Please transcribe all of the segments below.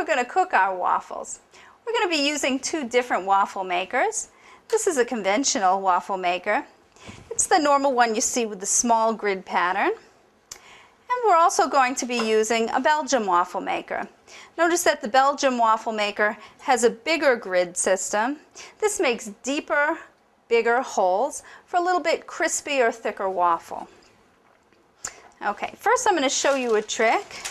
we're going to cook our waffles. We're going to be using two different waffle makers. This is a conventional waffle maker. It's the normal one you see with the small grid pattern. And we're also going to be using a Belgian waffle maker. Notice that the Belgian waffle maker has a bigger grid system. This makes deeper, bigger holes for a little bit crispy or thicker waffle. Okay, first I'm going to show you a trick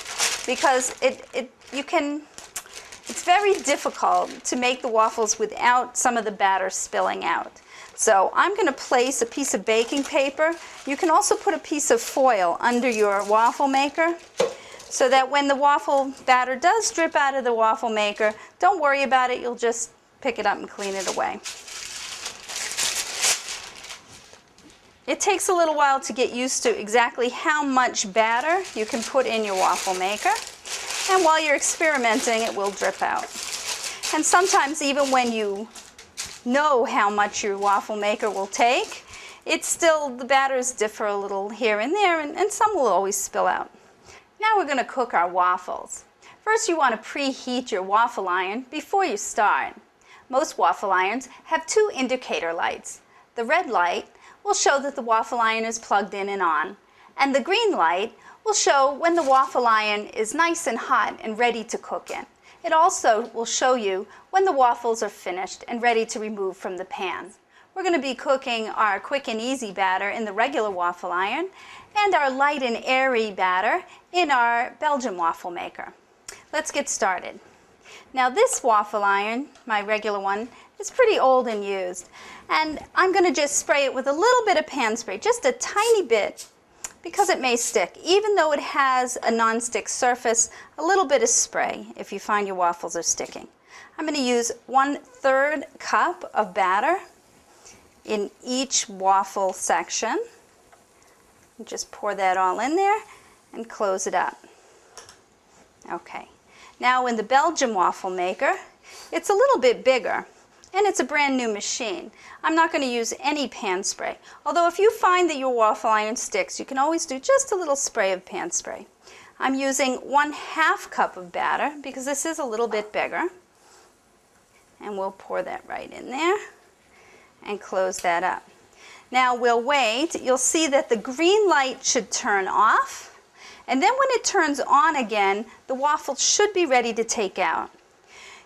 because it's very difficult to make the waffles without some of the batter spilling out. So I'm going to place a piece of baking paper. You can also put a piece of foil under your waffle maker so that when the waffle batter does drip out of the waffle maker, don't worry about it, you'll just pick it up and clean it away. It takes a little while to get used to exactly how much batter you can put in your waffle maker. And while you're experimenting, it will drip out. And sometimes even when you know how much your waffle maker will take, the batters differ a little here and there, and some will always spill out. Now we're going to cook our waffles. First, you want to preheat your waffle iron before you start. Most waffle irons have two indicator lights. The red light will show that the waffle iron is plugged in and on, and the green light will show when the waffle iron is nice and hot and ready to cook in. It also will show you when the waffles are finished and ready to remove from the pan. We're going to be cooking our quick and easy batter in the regular waffle iron and our light and airy batter in our Belgian waffle maker. Let's get started. Now this waffle iron, my regular one, is pretty old and used. And I'm going to just spray it with a little bit of pan spray, just a tiny bit, because it may stick. Even though it has a non-stick surface, a little bit of spray if you find your waffles are sticking. I'm going to use 1/3 cup of batter in each waffle section. Just pour that all in there and close it up. Okay. Now in the Belgian waffle maker, it's a little bit bigger. And it's a brand new machine. I'm not going to use any pan spray. Although if you find that your waffle iron sticks, you can always do just a little spray of pan spray. I'm using 1/2 cup of batter because this is a little bit bigger. And we'll pour that right in there and close that up. Now we'll wait. You'll see that the green light should turn off. And then when it turns on again, the waffle should be ready to take out.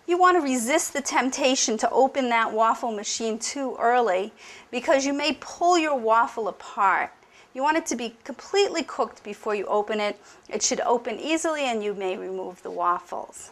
You want to resist the temptation to open that waffle machine too early because you may pull your waffle apart. You want it to be completely cooked before you open it. It should open easily and you may remove the waffles.